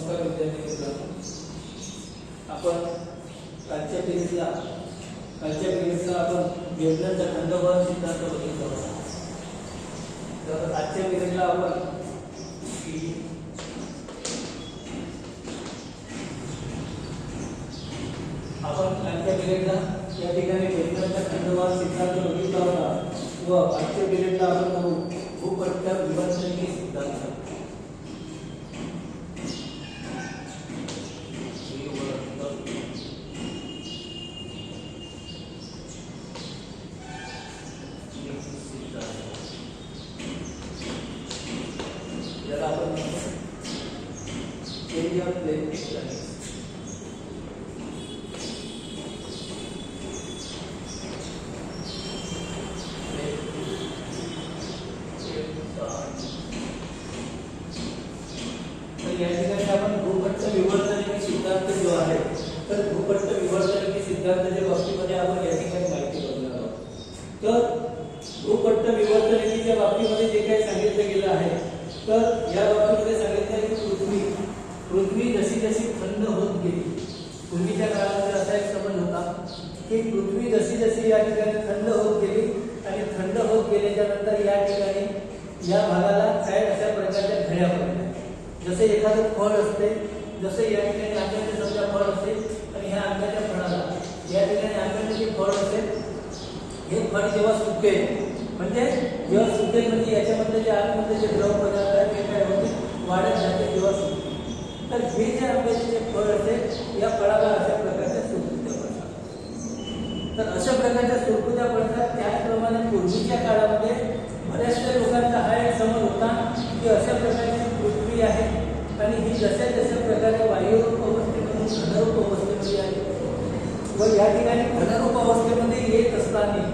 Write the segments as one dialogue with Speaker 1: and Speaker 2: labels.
Speaker 1: नमस्कार विद्यार्थी मित्रांनो, आपण कालच्या पिरियडला आपण वेव्हलेंथचा खंडोबा सिद्धांत बघितला होता. तर आजच्या पिरियडला आपण कालच्या पिरियडला या ठिकाणी वेव्हलेंथचा खंडोबा सिद्धांत बघितला होता व आजच्या पिरियडला आपण बघू भूपट्ट विवर्तनिकी सिद्धांत. या ठिकाणी आपण भूपट्ट विवर्तनिकी सिद्धांत जो आहे तर भूपट्ट विवर्तनिकी सिद्धांताच्या बाबतीमध्ये आपण या ठिकाणी माहिती बघणार आहोत. तर भूपट्ट विवर्तनिकीच्या बाबतीमध्ये जे काही सांगितलं गेलं आहे तर या बाबतीमध्ये सांगितलं आहे की पृथ्वी जशी जशी थंड होत गेली, पूर्वीच्या काळामध्ये असा एक समज होता की पृथ्वी जशी जशी या ठिकाणी थंड होत गेली आणि थंड होत गेल्याच्या नंतर या ठिकाणी या भागाला काय अशा प्रकारच्या घड्या पडल्या. जसे एखादं फळ असते, जसे या ठिकाणी आंब्याचे समजा फळ असते आणि ह्या आंब्याच्या फळाला या ठिकाणी आंब्याचे जे फळ असते हे फळ जेव्हा सुकेल म्हणजे जेव्हा सुकेल म्हणजे याच्यामध्ये जे आतमध्ये जे द्रव पदार्थ आहेत ते काय होते वाढत जाते जेव्हा सुकते. तर हे जे आंब्याचे जे फळ असते या फळाला अशा प्रकारच्या सुरकुत्या पडतात. तर अशा प्रकारच्या सुरकुत्या पडतात. त्याचप्रमाणे पूर्वीच्या काळामध्ये बऱ्याचशा लोकांचा हा एक समज होता की अशा प्रकारची पृथ्वी आहे आणि ही जशा जशा प्रकारे वायुरूप अवस्थेमधून घनरूप अवस्थेमध्ये आली व या ठिकाणी घनरूप अवस्थेमध्ये येत असताना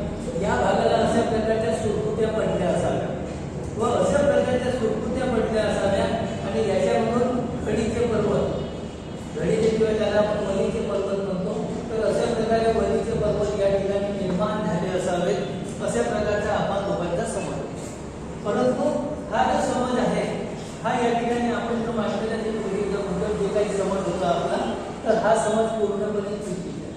Speaker 1: या भागाला अशा प्रकारच्या सुरकुत्या पडल्या असाव्या व अशा प्रकारच्या सुरकुत्या पडल्या असाव्या आणि याच्यामधून खडीचे पर्वत घडीचे किंवा त्याला आपण वलीचे पर्वत म्हणतो तर अशा प्रकारे वलीचे पर्वत या ठिकाणी निर्माण झाले असावेत अशा प्रकारचा आपण लोकांचा समज. परंतु हा जो समज आहे हा या ठिकाणी आपण जो मांडलेला जे पूर्वीचा मुद्दा जे काही समज होता आपला तर हा समज पूर्णपणे चुकीचा आहे.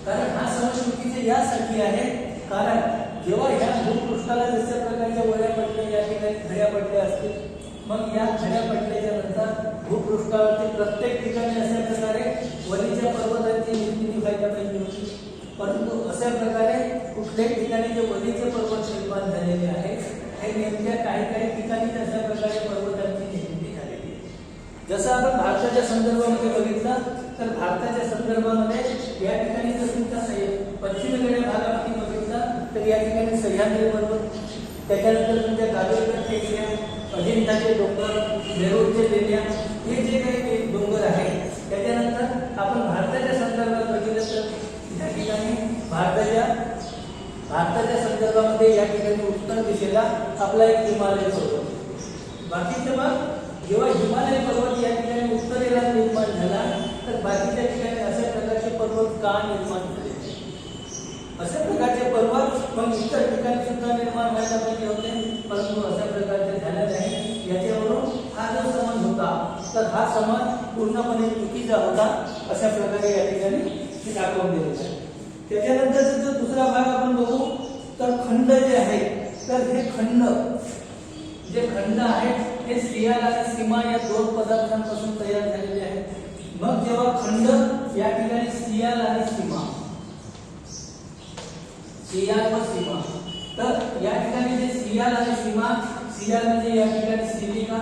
Speaker 1: कारण हा समज चुकीचा यासाठी आहे कारण जेव्हा ह्या भूपृष्ठाला जशा प्रकारच्या वळ्या पडल्या या ठिकाणी घड्या पडल्या असतील मग या घड्या पडल्याच्या नंतर भूपृष्ठावरती प्रत्येक ठिकाणी अशा प्रकारे वलीच्या पर्वतांची निर्मिती व्हायला पाहिजे होती. परंतु अशा प्रकारे कुठल्याही ठिकाणी जे वलीचे पर्वत निर्माण झालेले आहेत हे नेमक्या काही ठिकाणी अशा प्रकारे पर्वतांची निर्मिती झालेली आहे. जसं आपण भारताच्या संदर्भामध्ये बघितलं तर भारताच्या संदर्भामध्ये या ठिकाणी जर तुमचा पश्चिमेकडील भागामध्ये बघितलं तर या ठिकाणी सह्याद्री पर्वत, त्याच्यानंतर तुमच्या गावीकडे टेकड्या, अजिंठाचे डोंगर, वेरूळचे लेण्या हे जे काही डोंगर आहेत. त्याच्यानंतर आपण भारताच्या संदर्भात बघितलं तर या ठिकाणी भारताच्या संदर्भामध्ये या ठिकाणी उत्तर दिशेला आपला एक हिमालय पर्वत. बाकीचे मग जेव्हा हिमालय पर्वत या ठिकाणी उत्तरेला निर्माण झाला तर बाकीच्या ठिकाणी अशा प्रकारचे पर्वत का निर्माण झाले, अशा प्रकारचे पर्वत मग इतर ठिकाणी सुद्धा निर्माण व्हायला पाहिजे होते परंतु अशा प्रकारचे झाले नाही. याच्यावरून हा जो समज होता तर हा समज पूर्णपणे चुकीचा होता अशा प्रकारे या ठिकाणी दाखवून दिलेला आहे. त्याच्यानंतरचा जो दुसरा भाग आपण बघू तर खंड जे आहे तर हे खंड आहेत हे सियाल आणि सीमा या दोन पदार्थांपासून तयार झालेले आहेत. मग जेव्हा खंड या ठिकाणी सियाल आणि सीमा तर या ठिकाणी जे सियाल आणि सीमा, सियाल म्हणजे या ठिकाणी सिलिका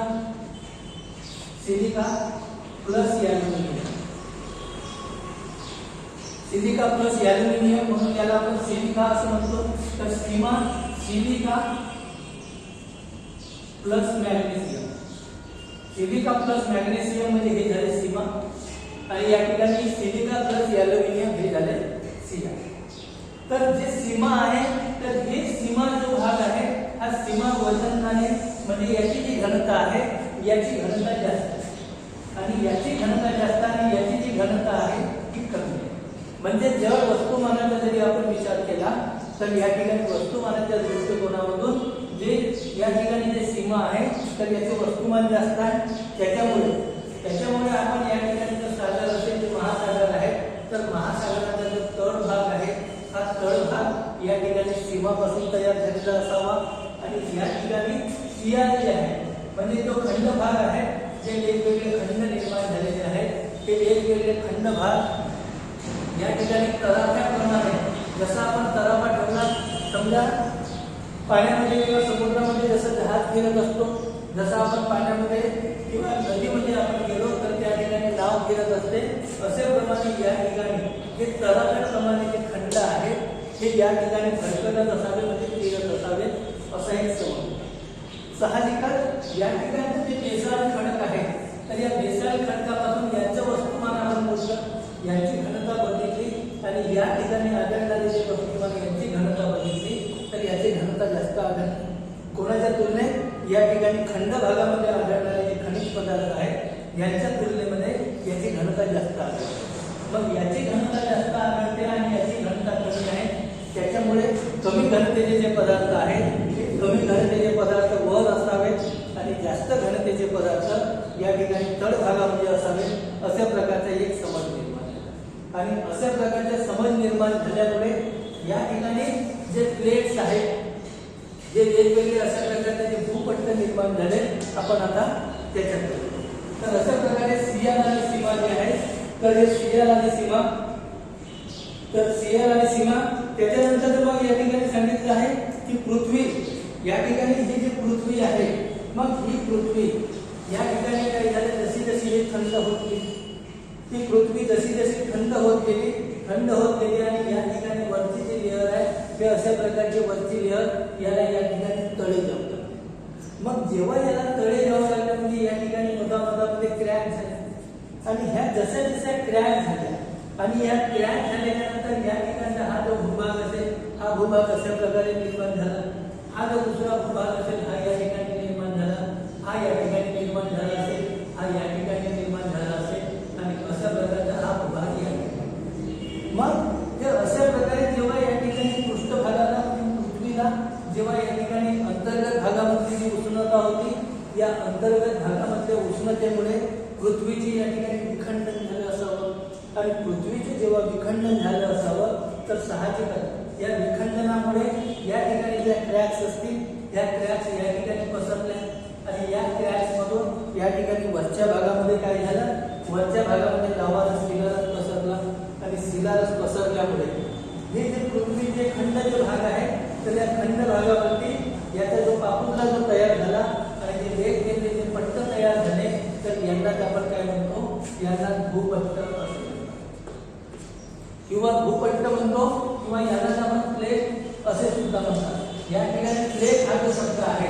Speaker 1: प्लस ॲल्युमिनियम म्हणून याला आपण सिलिका असं म्हणतो. तर सीमा सिलिका प्लस मॅग्नेशियम म्हणजे हे झाले सीमा आणि या ठिकाणी सिलिका प्लस ॲल्युमिनियम हे झाले सियाल. तर जे सीमा आहे तर हे सीमा जो भाग आहे हा सीमा वजनाने म्हणजे याची जी घनता आहे याची घनता जास्त आणि याची घनता जास्त आणि याची जी घनता आहे ती कमी आहे. म्हणजे जर वस्तुमानाचा जरी आपण विचार केला तर या ठिकाणी वस्तुमानाच्या दृष्टिकोनामधून जे या ठिकाणी जे सीमा आहे तर याचे वस्तुमान जास्त आहे त्याच्यामुळे त्याच्यामुळे आपण या ठिकाणी जर सागर असेल जे महासागर आहे तर महासागराचा जो तळभाग आहे हा तळभाग या ठिकाणी सीमापासून तयार झालेला असावा आणि या ठिकाणी सिया जे आहे म्हणजे तो खंडभाग आहे जे वेगवेगळे खंड निर्माण झालेले आहेत ते वेगवेगळे खंडभाग या ठिकाणी तराफ्याप्रमाणे जसा आपण तराफा ठेवला समजा पाण्यामध्ये किंवा समुद्रामध्ये जसं जहाज फिरत असतो जसं आपण पाण्यामध्ये किंवा नदीमध्ये आपण गेलो तर त्या ठिकाणी नाव फिरत असते असे प्रमाणे या ठिकाणी हे तराफ्याप्रमाणे जे खंड आहेत हे या ठिकाणी भरकटत असावे म्हणजे फिरत असावे असं एक समज साहजिकच या ठिकाणचे जे बेसाळ खडक आहे तर या बेसाळ खडकापासून यांचं वस्तुमान आपण मोजलं यांची घनता बघितली आणि या ठिकाणी आढळणारे जे वस्तुमान यांची घनता बघितली तर याची घनता जास्त आढळते कोणाच्या तुलनेत या ठिकाणी खंड भागामध्ये आढळणारे जे खनिज पदार्थ आहेत यांच्या तुलनेमध्ये याची घनता जास्त आढळते मग याची घनता जास्त आढळते आणि याची घनता कमी आहे त्याच्यामुळे कमी घनतेचे जे पदार्थ आहेत ते कमी घनतेचे पदार्थ वर असावेत आणि जास्त घनतेचे पदार्थ या ठिकाणी तळभागामध्ये असावेत अशा प्रकारचा एक समज निर्माण झाला आणि अशा प्रकारचा समज निर्माण झाल्यामुळे या ठिकाणी जे प्लेट्स आहेत जे वेगवेगळे अशा प्रकारचे जे भूपट्ट निर्माण झाले आपण आता त्याच्यात करू तर अशा प्रकारे सियाल आणि सीमा जे आहेत तर हे सियाल आणि सीमा तर सियाल आणि सीमा त्याच्यानंतर मग या ठिकाणी सांगितलं आहे की पृथ्वी या ठिकाणी ही जी पृथ्वी आहे मग ही पृथ्वी या ठिकाणी काय झालं जशी जशी ही थंड होत गेली ती पृथ्वी जशी जशी थंड होत गेली आणि या ठिकाणी वरची जी लेअर आहे ते अशा प्रकारची वरची लेअर याला या ठिकाणी तळे जमतात मग जेव्हा याला तळे जावं लागलं म्हणजे या ठिकाणी मधामध्ये क्रॅक झाले आणि ह्या जशा जशा क्रॅक झाल्या आणि या क्रॅक झाल्यानंतर या ठिकाणचा हा जो भूभाग असेल हा भूभाग अशा प्रकारे निर्माण झाला हा जो दुसरा भूभाग असेल हा या ठिकाणी निर्माण झाला हा या ठिकाणी निर्माण झाला असेल हा या ठिकाणी निर्माण झाला असेल आणि अशा प्रकारचा हा भूभाग या ठिकाणी मग ते अशा प्रकारे जेव्हा या ठिकाणी पृष्ठभागाला पृथ्वीला जेव्हा या ठिकाणी अंतर्गत भागामधली जी उष्णता होती या अंतर्गत भागामधल्या उष्णतेमुळे पृथ्वीची या ठिकाणी विखंडन झालं असावं आणि पृथ्वीचे जेव्हा विखंडन झालं असावं तर साहजिकच या विखंडनामुळे या ठिकाणी ज्या क्रॅक्स असतील त्या क्रॅक्स या ठिकाणी पसरल्या आणि या क्रॅक्स मधून या ठिकाणी वरच्या भागामध्ये काय झालं वरच्या भागामध्ये लावारस शिलारस पसरला आणि शिलारस पसरल्यामुळे हे जे पृथ्वीचे खंड जे भाग आहे तर या खंड भागावरती याचा जो पापुद्रा जो तयार झाला आणि जे वेगवेगळे जे पट्ट तयार झाले तर यांनाच आपण काय म्हणतो यांना भूपट्ट असं किंवा भूपट्ट म्हणतो किंवा यालाच आपण प्लेट असे सुद्धा म्हणतात या ठिकाणी प्लेट हा जो शब्द आहे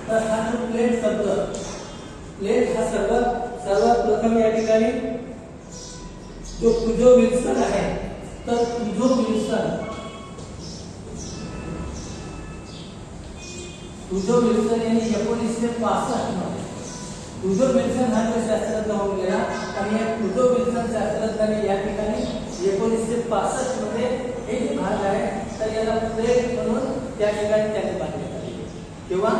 Speaker 1: तर हा जो प्लेट हा सर्वात प्रथम या ठिकाणी जो कुजो विल्सन आहे तर कुजो विल्सन यांनी 1965 मध्ये कुजो विल्सन हा जो शास्त्रज्ञ होऊन गेला आणि या कुजो विल्सन शास्त्रज्ञाने या ठिकाणी 1965 मध्ये हे जे भाग आहे तर याला प्लेट म्हणून त्या ठिकाणी त्याने बांधण्यात आले तेव्हा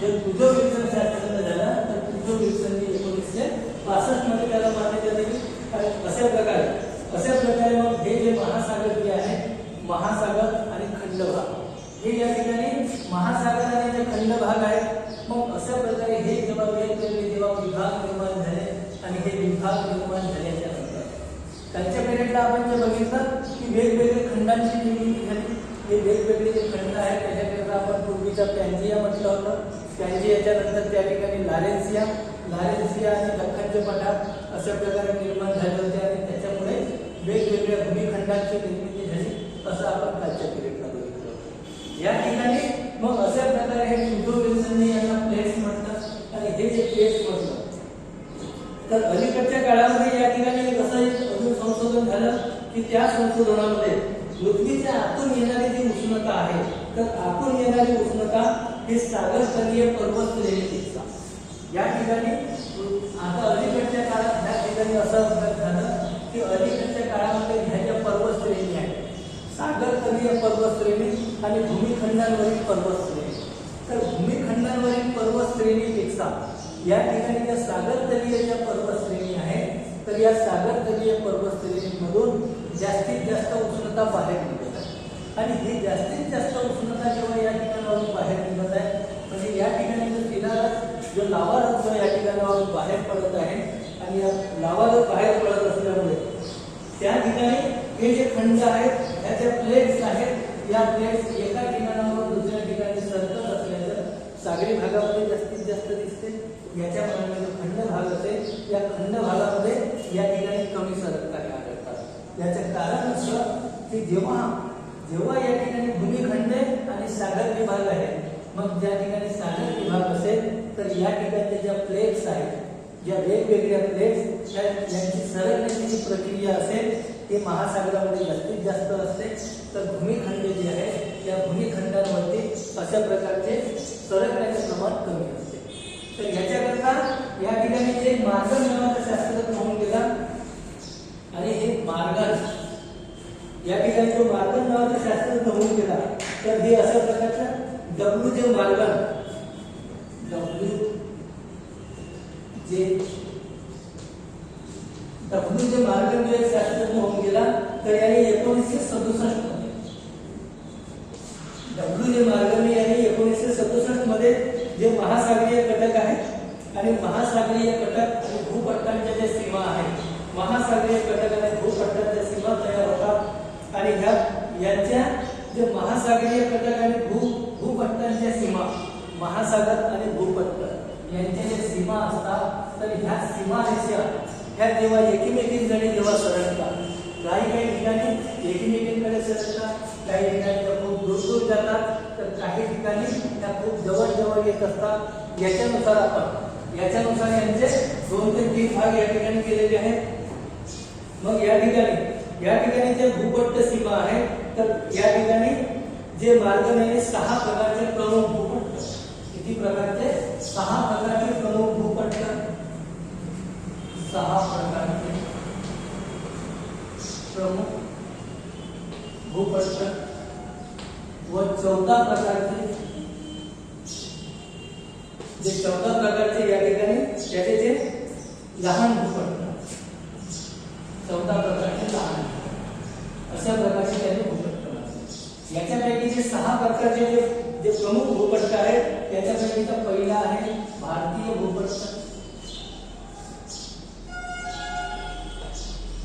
Speaker 1: जे कुजो विल्सन शास्त्रज्ञ झाला तर कुजो विल्सनने 1965 मध्ये त्याला मान्यता दिली आणि अशा प्रकारे मग हे जे महासागर जे आहे महासागर आणि खंडभाग हे या ठिकाणी महासागर आणि जे खंडभाग आहेत मग अशा प्रकारे हे जेव्हा वेगवेगळे जेव्हा विभाग निर्माण झाले आणि हे विभाग निर्माण झाल्याच्या नंतर त्यांच्या पिरियडला आपण जे बघितलं की वेगवेगळे खंडांची निर्मिती झाली हे वेगवेगळे जे खंड आहेत त्याच्याकरिता आपण पूर्वीचा पॅन्जिया म्हटलं होतं पॅन्जियाच्या नंतर त्या ठिकाणी लारेन्सिया आणि दख्खनचे पठार अशा प्रकारे निर्माण झाले होते आणि त्याच्यामुळे वेगवेगळ्या भूमिखंडांची निर्मिती झाली असं आपण कालच्या पिरियडला बघितलं या ठिकाणी मग अशा प्रकारे हे कुजो विल्सनने यांना प्लेट्स म्हटलं आणि हे जे प्लेट्स म्हटलं तर अलीकडच्या काळामध्ये या ठिकाणी कसं अजून संशोधन झालं की त्या संशोधनामध्ये पृथ्वीच्या आतून येणारी जी उष्णता आहे तर आतून येणारी उष्णता हे सागरस्तरीय पर्वतश्रेणीपेक्षा या ठिकाणी आता अलीकडच्या काळात ह्या ठिकाणी असं झालं की अलीकडच्या काळामध्ये ह्या ज्या पर्वतश्रेणी आहेत सागरस्तरीय पर्वतश्रेणी आणि भूमिखंडांवरील पर्वतश्रेणी तर भूमिखंडांवरील पर्वतश्रेणीपेक्षा या ठिकाणी ज्या सागरतलीय ज्या पर्वतश्रेणी आहेत तर या सागरतलीय पर्वतश्रेणीमधून जास्तीत जास्त उष्णता बाहेर निघत आहे आणि ही जास्तीत जास्त उष्णता जेव्हा या ठिकाणावरून बाहेर निघत आहे म्हणजे या ठिकाणी जो किनारा जो लावा जो या ठिकाणावरून बाहेर पडत आहे आणि या लावा जो बाहेर पडत असल्यामुळे त्या ठिकाणी हे जे खंड आहेत ह्या ज्या प्लेट्स आहेत या प्लेट्स एका ठिकाणावरून दुसऱ्या ठिकाणी सरकत असल्याचं सागरी भागामध्ये जास्तीत जास्त दिसते। याच्याप्रमाणे जो खंड भाग असेल या खंड भागामध्ये या ठिकाणी कमी सरकताना आढळतात। याचं कारण असं की जेव्हा या ठिकाणी भूमिखंड आणि सागर विभाग आहे मग ज्या ठिकाणी सागर विभाग असेल तर या ठिकाणच्या ज्या प्लेट्स आहेत ज्या वेगवेगळ्या प्लेट्स यांची सरकण्याची जी प्रक्रिया असेल ती महासागरामध्ये जास्तीत जास्त असते तर भूमिखंड जे आहे त्या भूमिखंडांवरती अशा प्रकारचे सरकण्याचे प्रमाण कमी असते। तर याच्याकरता या ठिकाणी जे मार्गन नावाचा शास्त्रज्ञ होऊन गेला आणि हे मार्गन या ठिकाणी जो मार्गन नावाचा शास्त्रज्ञ होऊन गेला तर हे अशा प्रकारचा डब्ल्यू जे मार्गन जो एक शास्त्रज्ञ होऊन गेला तर याने 1967 मध्ये डब्ल्यू जे मार्गन याने 1967 मध्ये जे महासागरीय कटक आहेत आणि महासागरीय कटक आणि भूपट्टांच्या ज्या सीमा आहेत महासागरीय कटक आणि भूपट्टांच्या सीमा तयार होतात आणि यांच्या जे महासागरीय कटक आणि भूपट्टांच्या सीमा महासागर आणि भूपट्ट यांच्या ज्या सीमा असतात तर ह्या सीमा रेषा ह्या जेव्हा एकमेकींकडे जेव्हा सरकतात काही ठिकाणी एकमेकींकडे सरकतात काही ठिकाणी त्या खूप दूर दूर जातात तर काही ठिकाणी त्या खूप जवळ जवळ येत असतात। याच्यानुसार यांचे 2 ते 3 भाग या ठिकाणी केलेले आहेत। मग या ठिकाणी जे भूपट्ट सीमा आहे तर या ठिकाणी जे मार्गने 6 प्रकारचे प्रमुख भूपट्ट किती प्रकारचे 6 प्रकारचे प्रमुख भूपट्ट 6 प्रकारचे प्रमुख भूपट्ट व 14 प्रकारचे जे 14 प्रकारचे या ठिकाणी त्याचे जे लहान भूपट्ट 14 प्रकारचे लहान अशा प्रकारचे त्याचे भूपट्ट याच्यापैकी जे 6 प्रकारचे जे प्रमुख भूपट्ट आहेत त्याच्यापैकीचा पहिला आहे भारतीय भूपट्ट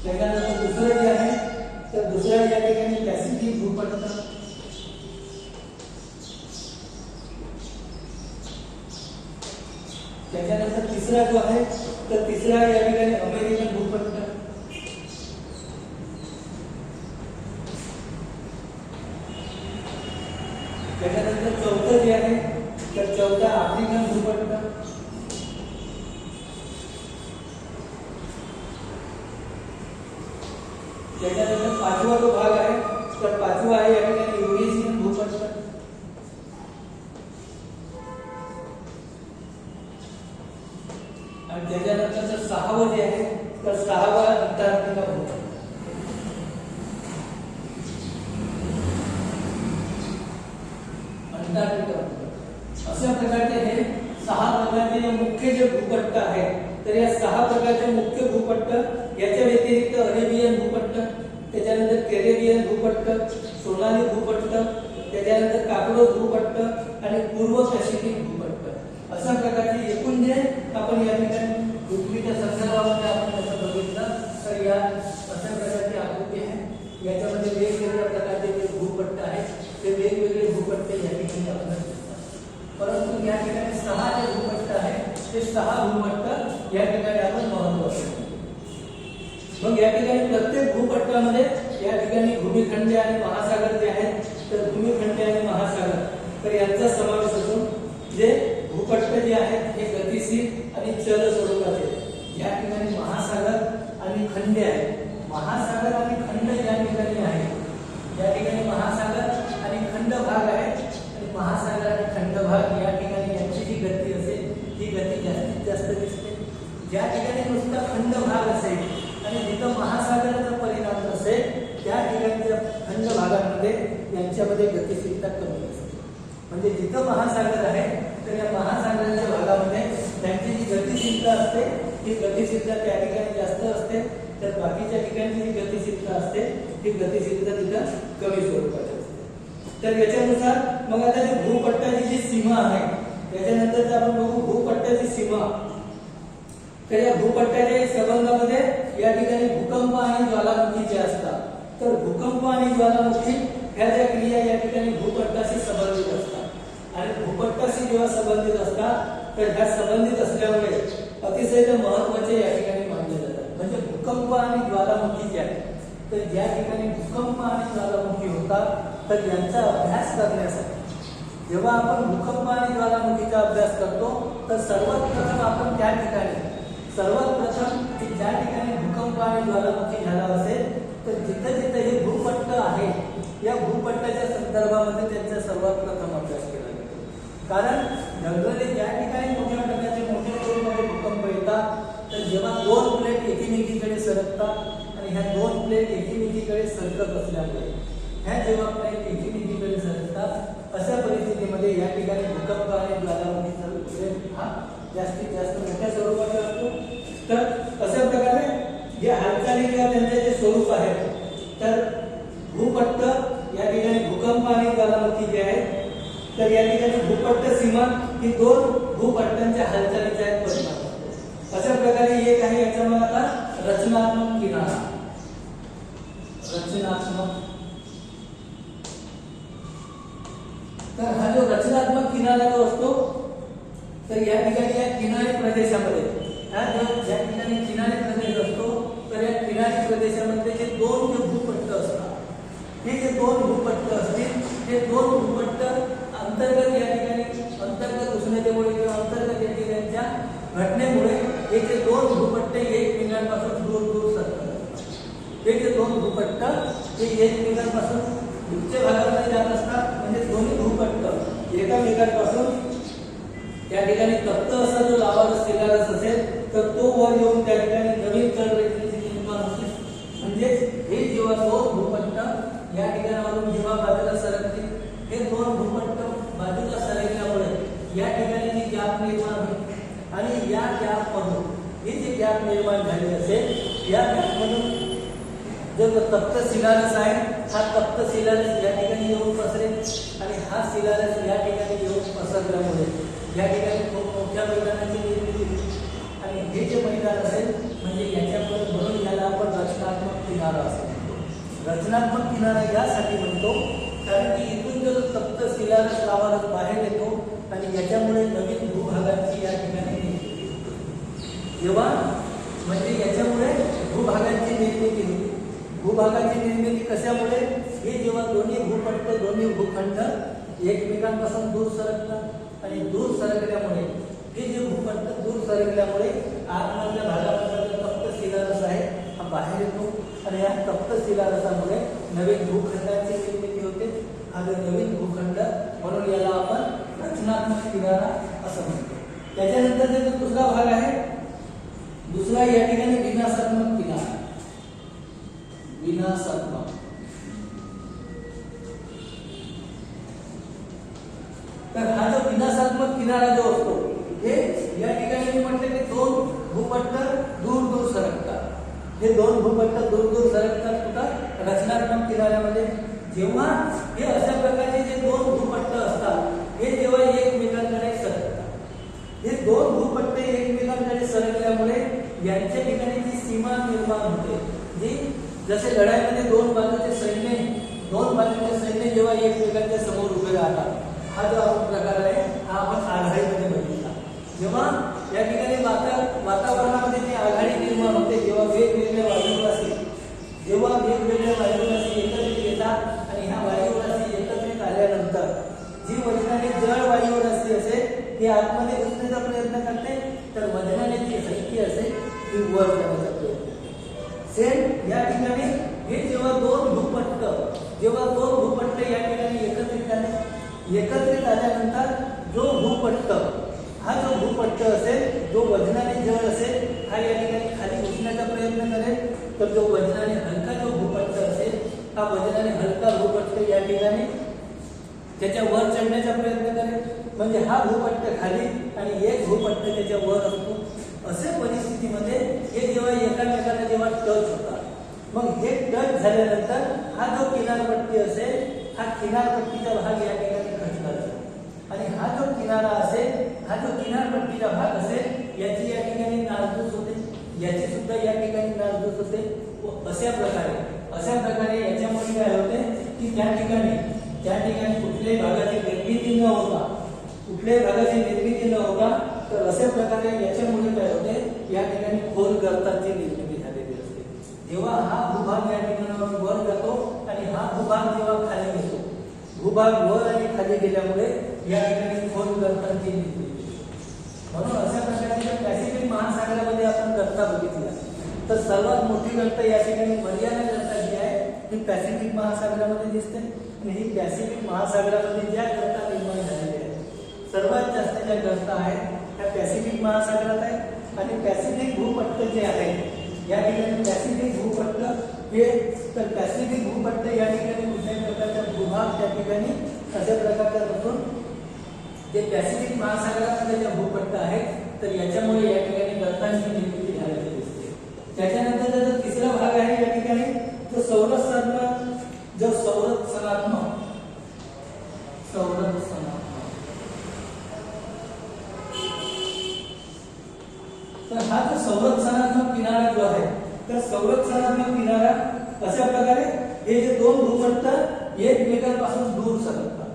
Speaker 1: त्याच्यानंतर दुसरं जे आहे तर दुसऱ्या या ठिकाणी पॅसिफिक भूपट्ट त्याच्यानंतर तिसरा जो आहे तर तिसरा या ठिकाणी अमेरिकन भूपट्ट त्याच्यानंतर चौथं जे आहे तर चौथा आफ्रिकन भूपट्ट त्याच्यानंतर पाचवा जो भाग आहे तर पाचवा आहे या ठिकाणी युरेशियन भूपट्ट आणि त्याच्यानंतर 6वं जे आहे तर 6वा अंटार्क्टिका भूपट्ट अशा प्रकारचे हे 6 प्रकारचे जे मुख्य जे भूपट्ट आहेत तर या 6 प्रकारचे मुख्य भूपट्ट याच्या व्यतिरिक्त अरेबियन भूपट्ट त्याच्यानंतर कॅरेबियन भूपट्ट सोनाली भूपट्ट त्याच्यानंतर काकरोज भूपट्ट आणि पूर्व पॅसिफिक भूपट्ट अशा प्रकारचे एकूण जे आपण या ठिकाणी पृथ्वीच्या संदर्भामध्ये आपण जसं बघितलं तर या अशा प्रकारची आकृती आहे याच्यामध्ये वेगवेगळ्या प्रकारचे जे भूपट्ट आहेत ते वेगवेगळे भूपट्ट या ठिकाणी आपल्याला दिसतात परंतु या ठिकाणी 6 जे भूपट्ट आहेत ते 6 भूपट्ट या ठिकाणी आपण महत्त्वाचे मग या ठिकाणी प्रत्येक भूपट्टामध्ये या ठिकाणी भूमिखंड आणि महासागर जे आहेत तर भूमिखंड आणि महासागर तर यांचा समावेश असून जे भूपट्ट जे आहेत हे गतिशील आणि चल स्वरूपाचे या ठिकाणी महासागर आणि खंडे आहेत महासागर आणि खंड या ठिकाणी आहेत या ठिकाणी महासागर आणि खंड भाग आहेत आणि महासागर आणि खंड भाग या ठिकाणी यांची जी गती असेल ती गती जास्तीत जास्त दिसते ज्या ठिकाणी नुसता खंड भाग असेल आणि जिथं महासागराचा परिणाम असेल त्या ठिकाणच्या खंड भागांमध्ये यांच्यामध्ये गतिशीलता कमी असते म्हणजे जिथं महासागर आहे तर या महासागराच्या भागामध्ये त्यांची जी असते ती गतिशीलता त्या ठिकाणी जास्त असते, तर बाकीच्या ठिकाणी जी गतिशीलता असते ती गतिशीलता तिथं कमी स्वरूपाची असते. तर याच्यानुसार मग आता जी भूपट्टाची जी सीमा आहे त्याच्यानंतर आपण बघू भूपट्टाची सीमा. तर या भूपट्टाच्या संबंधामध्ये या ठिकाणी भूकंप आणि ज्वालामुखी जे असतात, तर भूकंप आणि ज्वालामुखी ह्या ज्या क्रिया या ठिकाणी भूपट्टाशी संबंधित असतात आणि भूपट्टाशी जेव्हा संबंधित असतात तर ह्या संबंधित असल्यामुळे अतिशय महत्त्वाचे या ठिकाणी मानले जातात. म्हणजे भूकंप आणि ज्वालामुखी जे आहे तर ज्या ठिकाणी भूकंप आणि ज्वालामुखी होतात तर यांचा अभ्यास करण्यासाठी जेव्हा आपण भूकंप आणि ज्वालामुखीचा अभ्यास करतो तर सर्वात प्रथम आपण त्या ठिकाणी ज्या ठिकाणी भूकंप आणि ज्वालामुखी झाला असेल तर जिथे जिथे हे भूपट्ट आहे या भूपट्टाच्या संदर्भामध्ये त्यांचा सर्वात प्रथम अभ्यास केला जातो. कारण जनरली ज्या ठिकाणी मोठ्या प्रकारचे मोठ्या स्वरूपाचे भूकंप येतात तर जेव्हा दोन प्लेट एकमेकीकडे सरकतात आणि ह्या दोन प्लेट एकमेकीकडे सरकत असल्यामुळे ह्या जेव्हा प्लेट एकमेकीकडे सरकतात अशा परिस्थितीमध्ये या ठिकाणी भूकंप आणि ज्वालामुखीचा उद्रेक हा जास्तीत जास्त मोठ्या स्वरूपाचा असतो. तर अशा प्रकारे जे हालचाली किंवा त्यांचे जे स्वरूप आहे तर भूपट्ट या ठिकाणी भूकंप आणि ज्वालामुखी जे आहे तर या ठिकाणी भूपट्ट सीमा ही दोन भूपट्टांच्या हालचालीचा एक परिणाम असतो. अशा प्रकारे एक आहे याचा मग आता रचनात्मक किनारा. रचनात्मक तर हा जो रचनात्मक किनारा जो असतो तर या ठिकाणी या किनारी प्रदेशामध्ये ज्या ठिकाणी किनारी प्रदेश असतो तर या किनारी प्रदेशामध्ये जे दोन जे भूपट्ट असतात हे जे दोन भूपट्ट असतील ते दोन भूपट्ट अंतर्गत या ठिकाणी अंतर्गत उष्णतेमुळे किंवा अंतर्गत या ठिकाणच्या घटनेमुळे हे जे दोन भूपट्ट एकमेकांपासून दूर दूर सरकतात. हे जे दोन भूपट्ट हे एकमेकांपासून उच्च भागामध्ये जात असतात. म्हणजे दोन्ही भूपट्ट एकामेकांपासून त्या ठिकाणी तप्त असा जो लावारस शिलारस असेल तर तो वर येऊन त्या ठिकाणी नवीन तळरेषेचे निर्माण होते. म्हणजे हे जेव्हा दोन भूपट्ट या ठिकाणावरून जेव्हा बाजूला सरकतील हे दोन भूपट्ट बाजूला सरकल्यामुळे या ठिकाणी जी गॅप निर्माण होईल आणि या गॅपमधून ही जी गॅप निर्माण झाली असेल या गॅपमधून जो तप्त शिलारस आहे हा तप्त शिलारस या ठिकाणी येऊन पसरेल आणि हा शिलारस या ठिकाणी येऊन पसरल्यामुळे या ठिकाणी खूप मोठ्या मैदानाची निर्मिती होईल आणि हे जे मैदान असेल म्हणजे याच्यामध्ये म्हणून याला आपण रचनात्मक किनारा असं म्हणतो. रचनात्मक किनारा यासाठी म्हणतो कारण की इथून जो तप्त शिलारस लावारस बाहेर येतो आणि याच्यामुळे नवीन भूभागांची या ठिकाणी निर्मिती होते. जेव्हा म्हणजे याच्यामुळे भूभागांची निर्मिती होते. भूभागाची निर्मिती कशामुळे हे जेव्हा दोन्ही भूपट्ट दोन्ही भूखंड एकमेकांपासून दूर सरकतात आणि दूर सरकल्यामुळे हे जे भूपट्ट दूर सरकल्यामुळे आतमधल्या भागामध्ये तप्त शिलारस आहे हा बाहेर येतो आणि या तप्त शिलारसामुळे नवीन भूखंडाची निर्मिती होते. हा जो नवीन भूखंड म्हणून याला आपण रचनात्मक किनारा असं म्हणतो. त्याच्यानंतर जो दुसरा भाग आहे दुसरा या ठिकाणी विनाशात्मक किनारा. विनाशात्मक तर हा जो विनाशात्मक किनारा जो असतो हे या ठिकाणी मी म्हटलं की दोन भूपट्ट दूर दूर सरकतात. हे दोन भूपट्ट दूर दूर सरकतात कुठं रचनात्मक किनाऱ्यामध्ये. जेव्हा हे अशा प्रकारचे जे दोन भूपट्ट असतात हे जेव्हा एकमेकांकडे सरकतात हे दोन भूपट्ट एकमेकांकडे सरकल्यामुळे यांच्या ठिकाणी जी सीमा निर्माण होते जी जसे लढाईमध्ये दोन बाजूचे सैन्य जेव्हा एकमेकांच्या समोर उभे राहतात हा जो आपण प्रकार आहे हा आपण आघाडीमध्ये बघितला. जेव्हा या ठिकाणी वातावरणामध्ये जी आघाडी निर्माण होते जेव्हा वेगवेगळ्या वायुराशी एकत्रित येतात आणि ह्या वायुराशी एकत्रित आल्यानंतर जी वजनाने जड वायुराशी असेल ती आतमध्ये घुसण्याचा प्रयत्न करते तर वजनाने जी हलकी असेल ती वर जाण्याचा प्रयत्न करते. सेम या ठिकाणी हे जेव्हा दोन भूपट्ट या ठिकाणी एकत्रित आल्यानंतर जो भूपट्ट असेल जो वजनाने जड असेल हा या ठिकाणी खाली घुसण्याचा प्रयत्न करेल तर जो वजनाने हलका जो भूपट्ट असेल हा वजनाने हलका भूपट्ट या ठिकाणी त्याच्या वर चढण्याचा प्रयत्न करेल. म्हणजे हा भूपट्ट खाली आणि एक भूपट्ट त्याच्या वर असतो. असे टच झाल्यानंतर हा जो किनारपट्टी असेल, हा किनारपट्टीचा भाग या ठिकाणी खचला जातो आणि हा जो किनारा असेल, हा जो किनारपट्टीचा भाग असेल याची या ठिकाणी नासधूस होते, याची सुद्धा या ठिकाणी नासधूस होते. अशा प्रकारे याच्यामुळे काय होते की त्या ठिकाणी कुठल्याही भागाची निर्मिती न होता तर अशा प्रकारे याच्यामुळे काय होते, या ठिकाणी खोल गर्तांची निर्मिती झालेली असते. जेव्हा हा भूभाग या ठिकाणावर वर जातो आणि हा भूभाग जेव्हा खाली येतो, भूभाग वर आणि खाली गेल्यामुळे या ठिकाणी खोल गर्तांची निर्मिती होते. म्हणून अशा प्रकारच्या पॅसिफिक महासागरामध्ये आपण गर्ता बघितल्या तर सर्वात मोठी गर्त या ठिकाणी मरियाना गर्ता जी आहे ही पॅसिफिक महासागरामध्ये दिसते. आणि ही पॅसिफिक महासागरामध्ये ज्या गर्ता निर्माण झालेल्या आहेत, सर्वात जास्त ज्या गर्ता आहेत त्या पॅसिफिक महासागरात आहेत. आणि पॅसिफिक भूपट्ट जे आहे या ठिकाणी पॅसिफिक भूपट्ट हे तर पॅसिफिक भूपट्ट या ठिकाणी कुठल्याही प्रकारचा भूभाग त्या ठिकाणी अशा प्रकारचा नसून ते पॅसिफिक महासागरामध्ये जे भूपट्ट आहेत तर याच्यामुळे या ठिकाणी गर्तांची निर्मिती झालेली दिसते. त्याच्यानंतर जो तिसरा भाग आहे या ठिकाणी तो संरचनात्मक तर हा जो संरचनात्मक किनारा जो आहे तर संरचनात्मक किनारा अशा प्रकारे हे जे दोन भूपट्ट एकमेकांपासून दूर सरकतात.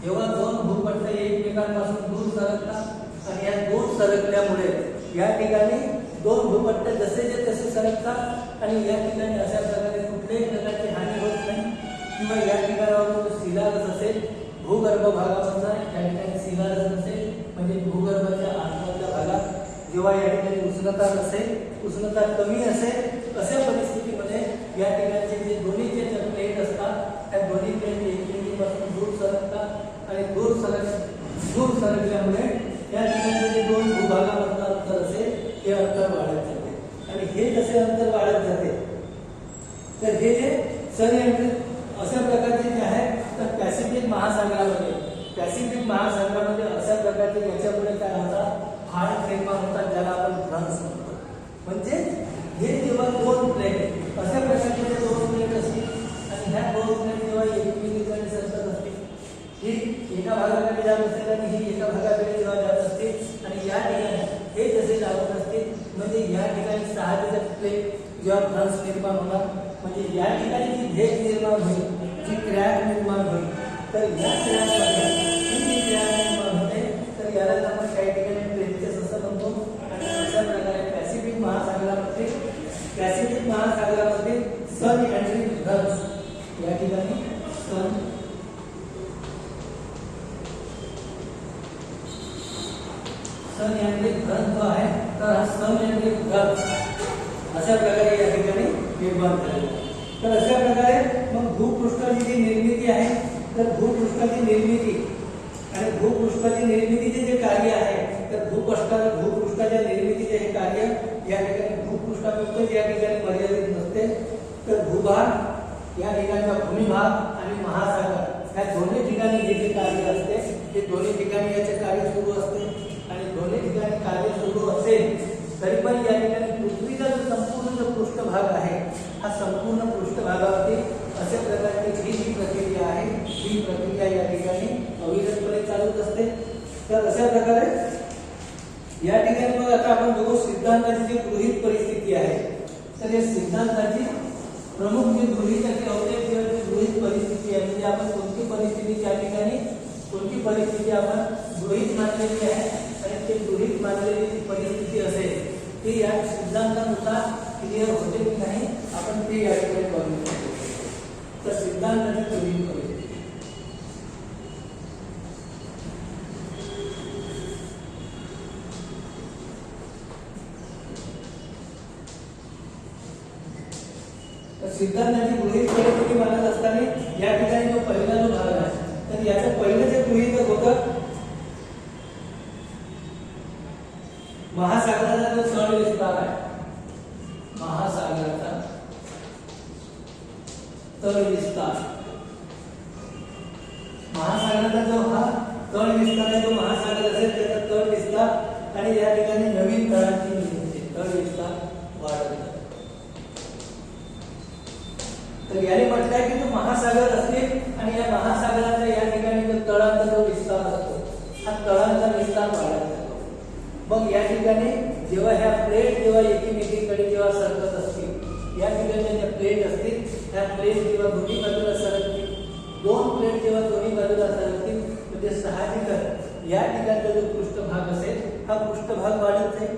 Speaker 1: जेव्हा दोन भूपट्ट एकमेकांपासून दूर सरकतात आणि या दूर सरकल्यामुळे या ठिकाणी दोन भूपट्ट जसेचे तसे सरकतात आणि या ठिकाणी अशा प्रकारे कुठल्याही प्रकारची हानी होत नाही. किंवा या ठिकाणावर शिलारस असेल, भूगर्भ भागामधला या ठिकाणी शिलारस असेल म्हणजे भूगर्भाच्या आतमधल्या भागात जेव्हा या ठिकाणी उष्णता नसेल, उष्णता कमी असेल, अशा परिस्थितीमध्ये या ठिकाणचे जे दोन्हीचे जे प्लेट असतात त्या दोन्ही प्लेट एकमेकींपासून दूर सरकतात आणि दूर सरकल्यामुळे या ठिकाणी जे दोन भूभागामधलं अंतर असेल हे अंतर वाढत जाते. आणि हे जसे अंतर वाढत जाते तर हे जे अशा प्रकारचे जे आहे तर पॅसिफिक महासागरामध्ये अशा प्रकारचे याच्यामुळे काय होतात, फाड निर्माण होतात ज्याला आपण भ्रंश म्हणतो. म्हणजे हे जेव्हा दोन प्लेट अशा प्रकारचे दोन प्लेट असतील आणि ह्या दोन प्लेट जेव्हा एकमेकांकडे सरकत असतील, ही एका भागाकडे जात असेल आणि ही एका भागाकडे जेव्हा जात असते आणि या ठिकाणी हे जसे लागत असते म्हणजे या ठिकाणी साहजिकच प्लेट जेव्हा भ्रंश निर्माण होणार म्हणजे या ठिकाणी जी भेग निर्माण होईल, जी क्रॅक निर्माण होईल तर या क्रॅकमध्ये जी क्रॅक निर्माण होते तर यालाच आपण काही ठिकाणी प्लेटचेस असं म्हणतो. आणि अशा प्रकारे पॅसिफिक महासागरामध्ये सन यांत्रिक भ्रंश या ठिकाणी सन यांत्रिक भ्रंश जो आहे तर हा सन यांत्रिक भ्रंश अशा प्रकारे या ठिकाणी निर्माण झाले. तर अशा प्रकारे मग भूपृष्ठाची जी निर्मिती आहे तर भूपृष्ठाची निर्मितीचे जे कार्य आहे तर भूपृष्ठाच्या निर्मितीचे हे कार्य या ठिकाणी भूपृष्ठापुरतं या ठिकाणी मर्यादित नसते. तर भूभाग या ठिकाणचा भूमिभाग आणि महासागर या दोन्ही ठिकाणी जे जे कार्य असते ते दोन्ही ठिकाणी याचे कार्य सुरू असते. आणि दोन्ही ठिकाणी कार्य सुरू असेल तरी पण या ठिकाणी पृथ्वीचा जो संपूर्ण जो पृष्ठभाग आहे हा संपूर्ण पृष्ठभागावरती अशा प्रकारची ही प्रक्रिया आहे, ही प्रक्रिया या ठिकाणी अविरतपणे चालूच असते. तर अशा प्रकारे या ठिकाणी मग आता आपण बघू सिद्धांताची जी गृहीत परिस्थिती आहे तर या सिद्धांताची प्रमुख जी गृहीत होते किंवा जी गृहीत परिस्थिती आहे म्हणजे आपण कोणती परिस्थिती आपण गृहीत मानलेली आहे आणि ते गृहीत मानलेली जी परिस्थिती असेल ती या सिद्धांतानुसार क्लिअर होते की नाही आपण ते या ठिकाणी बघू शकतो. तर सिद्धांताची गृहीत परिस्थिती सिद्धांताची गृहीत परिस्थिती मानत असताना या ठिकाणी जो पहिला जो भाग आहे तर याचं पहिलं जे गृहीतक होतं महासागराचा जो तळ विस्तार आहे, महासागराचा तळ विस्तार, महासागराचा जो हा तळ विस्तार आहे जो महासागर असेल त्याचा तळ विस्तार आणि या ठिकाणी नवीन तळांची निर्मिती, तळ विस्तार वाढत महासागर असतील आणि या महासागराचा या ठिकाणी जो तळांचा जो विस्तार असतो, हा तळांचा विस्तार वाढत जातो. मग या ठिकाणी जेव्हा ह्या प्लेट जेव्हा एकमेकीकडे जेव्हा सरकत असतील, या ठिकाणी ज्या प्लेट असतील त्या प्लेट जेव्हा दोन्ही बाजूला सरकतील, दोन प्लेट जेव्हा दोन्ही बाजूला सरकतील म्हणजे साहजिकच या ठिकाणचा जो पृष्ठभाग असेल हा पृष्ठभाग वाढत जाईल.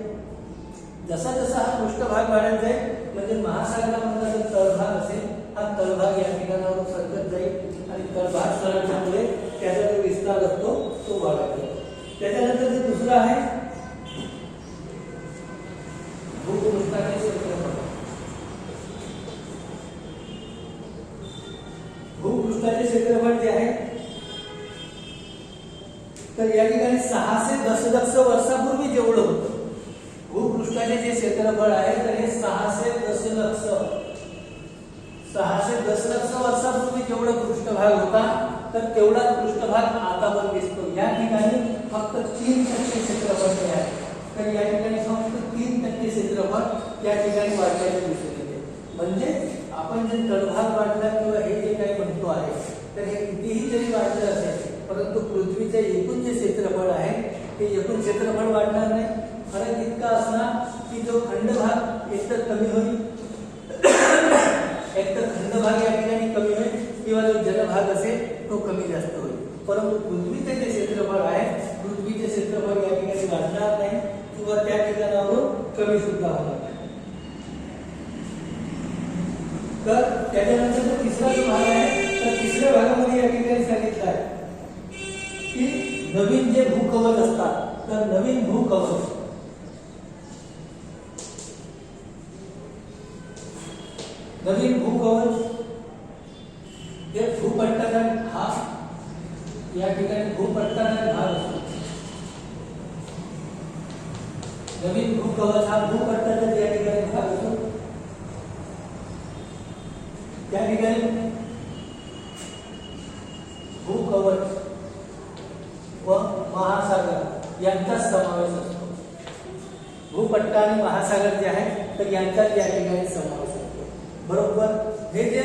Speaker 1: जसा जसा हा पृष्ठभाग वाढत जाईल म्हणजे महासागरामधला जो तळभाग असेल हा तळभाग या ठिकाणावर सरकत जाईल आणि तळभाग सरकल्यामुळे त्याचा जो विस्तार असतो तो वाढत जाईल. त्याच्यानंतर जे दुसरं आहे भूपृष्ठाचे क्षेत्रफळ. भूपृष्ठाचे क्षेत्रफळ जे आहे तर या ठिकाणी 600 दशलक्ष वर्षापूर्वी जेवढं होतं भूपृष्ठाचे जे क्षेत्रफळ आहे तर हे 600 दशलक्ष वर्षापूर्वी जेवढा पृष्ठभाग होता तर तेवढा पृष्ठभाग आता पण दिसतो. या ठिकाणी फक्त 3% क्षेत्रफळ आहे. तर या ठिकाणी फक्त 3% क्षेत्रफळ या ठिकाणी वाढल्याचे दिसून येते. म्हणजे आपण जे तळभाग वाढला किंवा हे जे काही म्हणतो आहे तर हे कितीही जरी वाढलं असेल परंतु पृथ्वीचे एकूण जे क्षेत्रफळ आहे ते एकूण क्षेत्रफळ वाढणार नाही. फरक इतका असणार की जो खंडभाग एकतर कमी होईल, एकतर खंडभाग या ठिकाणी कमी होईल किंवा जो जलभाग असेल तो कमी जास्त होईल. परंतु पृथ्वीचे जे क्षेत्रफळ आहे पृथ्वीचे क्षेत्रफळ या ठिकाणी वाढणार नाही किंवा त्या ठिकाणावरून कमी सुद्धा होणार नाही. तर त्याच्यानंतर तिसरा जो भाग आहे तर तिसऱ्या भागामध्ये या ठिकाणी सांगितलं आहे की नवीन जे भूकवच असतात तर नवीन भूकवच हे भूपट्टाचा हा या ठिकाणी भूपट्टाचा भाग असतो. नवीन भूकवच हा भूपट्टाचा या ठिकाणी भाग असतो. त्या ठिकाणी भूकवच व महासागर यांचा समावेश असतो. भूपट्टा आणि महासागर जे आहे तर यांचाच या ठिकाणी समावेश असतो. बरोबर. हे जे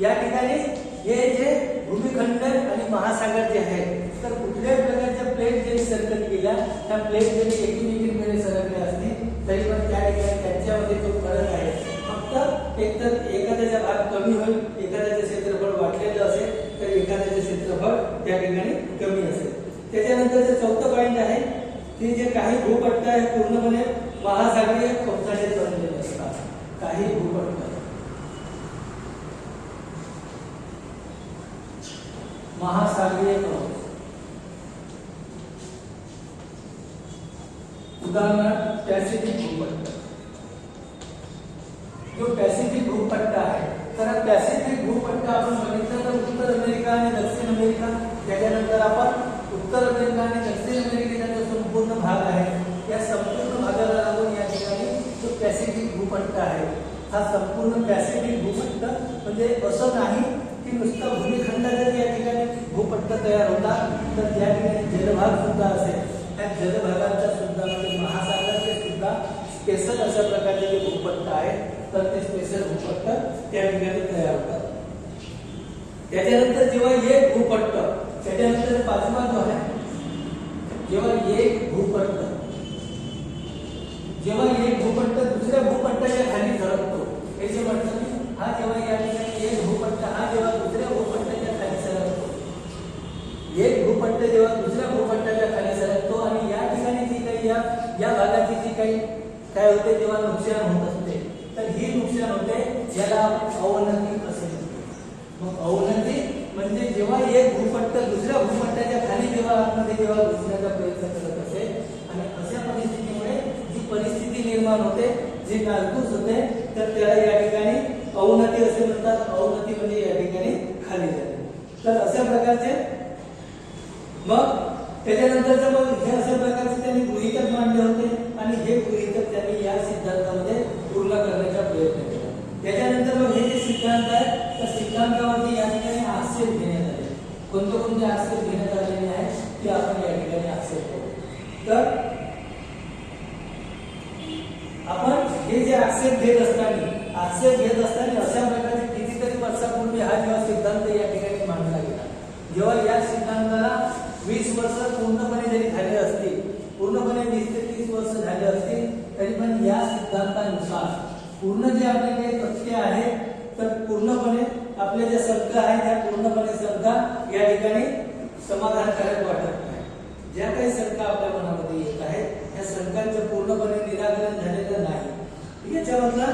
Speaker 1: या ठिकाणी हे जे भूमिखंड आणि महासागर जे आहे तर कुठल्याही प्रकारच्या प्लेट जरी सरकत गेल्या त्या प्लेट जरी एकमेकींकडे सरकल्या असतील तरी पण त्या ठिकाणी त्यांच्यामध्ये जो फरक आहे फक्त एकतर एखाद्याचा भाग कमी होईल, एखाद्याचे क्षेत्रफळ वाढलेलं असेल तर एखाद्याचे क्षेत्रफळ त्या ठिकाणी कमी असेल. त्याच्यानंतर जे चौथं पॉईंट आहे की जे काही भूपट्ट आहे पूर्णपणे महासागरीय कवचाने बनलेले असतात. काही भूपट्ट महासागरीय कवच, उदाहरणार्थ पॅसिफिक भूपट्ट. जो पॅसिफिक भूपट्ट आहे तर पॅसिफिक भूपट्ट आपण बघितलं तर उत्तर अमेरिका आणि दक्षिण अमेरिका, त्याच्यानंतर आपण उत्तर अमेरिका आणि दक्षिण अमेरिकेचा जो संपूर्ण भाग आहे या संपूर्ण भागाला लागून या ठिकाणी जो पॅसिफिक भूपट्ट आहे हा संपूर्ण पॅसिफिक भूपट्ट म्हणजे असं नाही की नुसता भूमिखंडाचा या ठिकाणी भूपट्ट तयार होतात तर त्या ठिकाणी जलभाग सुद्धा असेल. त्या जलभागांचा सुद्धा म्हणजे महासागराचे सुद्धा स्पेशल अशा प्रकारचे जे भूपट्ट आहेत तर ते स्पेशल भूपट्ट त्या ठिकाणी तयार होतात. त्याच्यानंतर जेव्हा एक भूपट्ट त्याच्यानंतर पाचवा जो आहे जेव्हा एक भूपट्ट दुसऱ्या भूपट्टाच्या खाली झळकतो हे जे म्हणतात हा जेव्हा या ठिकाणी एक भूपट्ट हा जेव्हा दुसऱ्या भूपट्टाच्या खाली सरकतो, एक भूपट्ट जेव्हा दुसऱ्या भूपट्टाच्या खाली सरकतो आणि या ठिकाणी जी काही या भागाची जी काही काय होते जेव्हा नुकसान होत असते तर ही नुकसान होते याला आपण अवनती असे म्हणतो. मग अवनती म्हणजे जेव्हा एक भूपट्ट दुसऱ्या भूपट्टाच्या खाली जेव्हा आतमध्ये जेव्हा घुसण्याचा प्रयत्न करत असेल आणि अशा परिस्थितीमुळे जी परिस्थिती निर्माण होते जे नासधूस होते तर त्याला या ठिकाणी अवनती असे म्हणतात. अवनती म्हणजे या ठिकाणी खाली जाते. तर अशा प्रकारचे मग त्याच्यानंतरचं मग हे अशा प्रकारचे त्यांनी गृहीतक मांडले होते आणि हे गृहीतक त्यांनी या सिद्धांतामध्ये पूर्ण करण्याचा प्रयत्न केला. त्याच्यानंतर मग हे जे सिद्धांत आहे त्या सिद्धांतावरती या ठिकाणी आक्षेप घेण्यात आले. कोणते आक्षेप घेण्यात आलेले आहेत ते आपण या ठिकाणी आक्षेप करू. तर आपण हे जे आक्षेप घेत असताना अशा प्रकारचे कितीतरी वर्षापूर्वी हा जेव्हा सिद्धांत या ठिकाणी मांडला गेला, जेव्हा या सिद्धांताला 20 वर्ष पूर्णपणे जरी झाले असतील, पूर्णपणे 20 ते 30 वर्ष झाले असतील, तरी पण या सिद्धांतानुसार पूर्ण जे आपल्याकडे तथ्य आहे, तर पूर्णपणे आपल्या ज्या शंका आहेत त्या पूर्णपणे शंका या ठिकाणी समाधानकारक वाटत नाही. ज्या काही शंका आपल्या मनामध्ये येत आहेत त्या शंकांचं पूर्णपणे निराकरण झालेलं नाही. याच्यामधला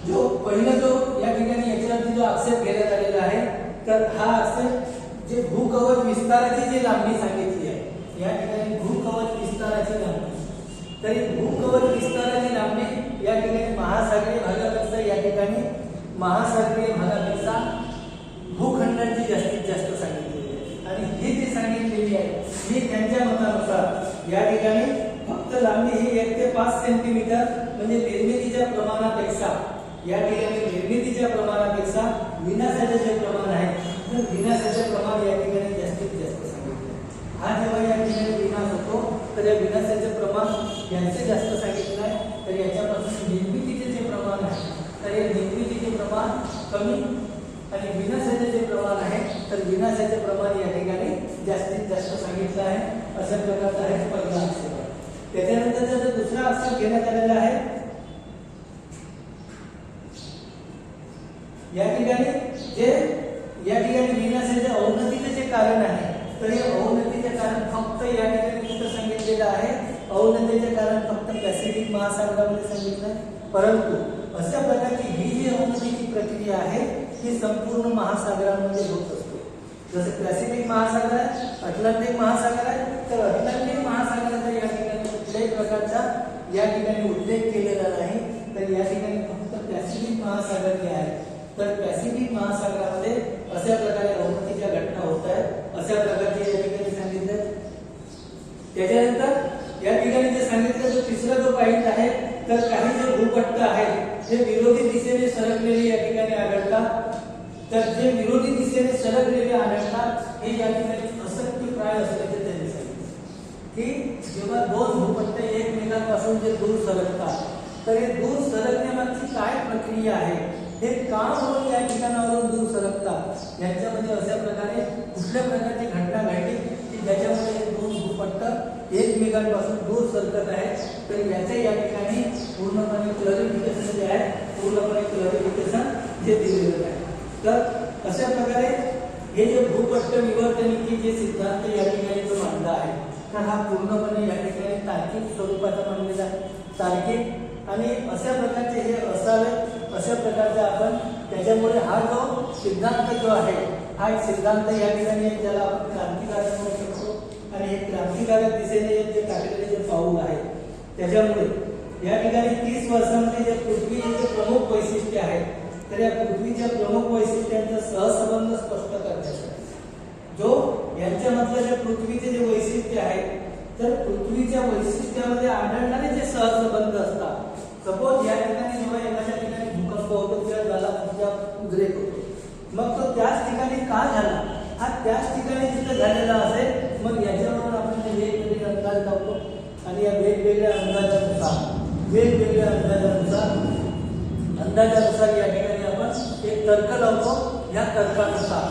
Speaker 1: जो पहिला जो या ठिकाणी याच्यावरती जो आक्षेप घेण्यात आलेला आहे, तर हा आक्षेप जे भूकवच विस्ताराची जी लांबी सांगितली आहे, या ठिकाणी भूकवच विस्ताराची लांबी, तरी भूकवच विस्ताराची लांबी या ठिकाणी महासागरीय भागापेक्षा या ठिकाणी महासागरीय भागापेक्षा भूखंडांची जास्तीत जास्त सांगितलेली आहे. आणि ही जी सांगितलेली आहे ही त्यांच्या मतानुसार या ठिकाणी फक्त लांबी ही 1 ते 5 सेंटीमीटर, म्हणजे निर्मितीच्या प्रमाणापेक्षा या ठिकाणी निर्मितीच्या प्रमाणापेक्षा विनाशाचे जे प्रमाण आहे, तर विनाशाचे प्रमाण या ठिकाणी जास्तीत जास्त सांगितले. हा जेव्हा या ठिकाणी विनाश होतो, तर या विनाशाचे प्रमाण यांचे जास्त सांगितलं आहे, तर याच्यापासून निर्मितीचे जे प्रमाण आहे, तर हे निर्मितीचे प्रमाण कमी आणि विनाशाचे जे प्रमाण आहे, तर विनाशाचे प्रमाण या ठिकाणी जास्तीत जास्त सांगितलं आहे. अशा प्रकारचा आहे पहिला आक्षेप. त्याच्यानंतर जो दुसरा आक्षेप घेण्यात आलेला आहे, या ठिकाणी विनाशाचे अवनतीचे जे कारण आहे, तर हे अवनतीचे कारण फक्त या ठिकाणी कुठं सांगितलेलं आहे, अवनतीचे कारण फक्त पॅसिफिक महासागरामध्ये सांगितलं आहे. परंतु अशा प्रकारची ही जी अवनतीची प्रक्रिया आहे ही संपूर्ण महासागरांमध्ये होत असते. जसं पॅसिफिक महासागर आहे, अटलांटिक महासागर आहे, तर अटलांटिक महासागराचा या ठिकाणी कुठल्याही प्रकारचा या ठिकाणी उल्लेख केलेला नाही. तर या ठिकाणी फक्त पॅसिफिक महासागर जे आहे, तर पॅसिफिक महासागरामध्ये अशा प्रकारे अवनतीच्या घटना होत आहेत, अशा प्रकारचे या ठिकाणी सांगितलं. त्याच्यानंतर या ठिकाणी जे सांगितलं, जो तिसरा जो पॉइंट आहे, तर काही जे भूपट्ट आहेत जे विरोधी दिशेने सरकलेले या ठिकाणी आढळतात. तर जे विरोधी दिशेने सरकलेले आढळतात हे या ठिकाणी असक्तीप्राय असल्याचे त्यांनी सांगितले, की जेव्हा दोन भूपट्ट एकमेकांपासून जे दूर सरकतात, तर हे दूर सरकण्यामागची काय प्रक्रिया आहे, हे का म्हणून या ठिकाणावरून दूर सरकतात, यांच्यामध्ये अशा प्रकारे कुठल्या प्रकारची घटना घडली की ज्याच्यामध्ये हे दोन भूपट्ट एकमेकांपासून दूर सरकत आहेत. तर याचे या ठिकाणी पूर्णपणे क्लरिफिकेशन जे आहे, पूर्णपणे क्लरिफिकेशन जे दिलेलं आहे. तर अशा प्रकारे हे जे भूपट्ट विवर्तनिकी जे सिद्धांत या ठिकाणी जो मांडला आहे, तर हा पूर्णपणे या ठिकाणी तार्किक स्वरूपाचा मांडलेला आहे. तार्किक आणि अशा प्रकारचे हे असावे, अशा प्रकारचा आपण त्याच्यामुळे हा जो सिद्धांत जो आहे, हा एक सिद्धांत या ठिकाणी ज्याला आपण क्रांतिकारक म्हणू शकतो. आणि हे क्रांतिकारक दिशेने जे टाकलेले जे पाऊल आहे, त्याच्यामुळे या ठिकाणी 30 वर्षांमध्ये जे पृथ्वीचे जे प्रमुख वैशिष्ट्य आहेत, तर या पृथ्वीच्या प्रमुख वैशिष्ट्यांचा सहसंबंध स्पष्ट करण्यासाठी जो यांच्यामधलं जे पृथ्वीचे जे वैशिष्ट्य आहेत, तर पृथ्वीच्या वैशिष्ट्यामध्ये आढळणारे जे सहसंबंध असतात. सपोज या ठिकाणी जेव्हा एखाद्या ठिकाणी भूकंप होतो किंवा ज्वालामुखीचा उद्रेक होतो, मग तो त्याच ठिकाणी का झाला, हा त्याच ठिकाणी जिथे झालेला असेल, मग याच्यावरून आपण वेगवेगळे अंदाज लावतो. आणि या वेगवेगळ्या अंदाजानुसार या ठिकाणी आपण एक तर्क लावतो. या तर्कानुसार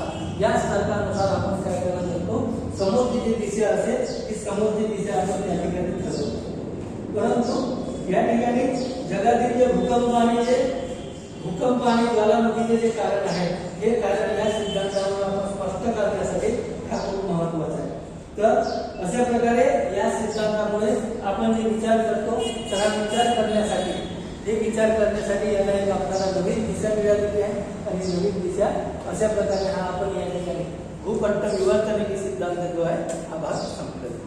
Speaker 1: आपण काय करत असतो, समोरची जी दिशा असेल ती समोरची दिशा आपण या ठिकाणी ठरवतो. परंतु या ठिकाणी जगातील जे भूकंप आणि ज्वालामुखीचे जे कारण आहे, हे कारण या सिद्धांतावर आपण स्पष्ट करण्यासाठी हा खूप महत्वाचा आहे. तर अशा प्रकारे या सिद्धांतामुळे आपण जे विचार करतो, तर हा विचार करण्यासाठी याला एक आपल्याला नवीन दिशा मिळालेली आहे. आणि नवीन दिशा अशा प्रकारे हा आपण या ठिकाणी भूपट्ट विवर्तनिकी सिद्धांत जो आहे हा भाग संपलेला आहे.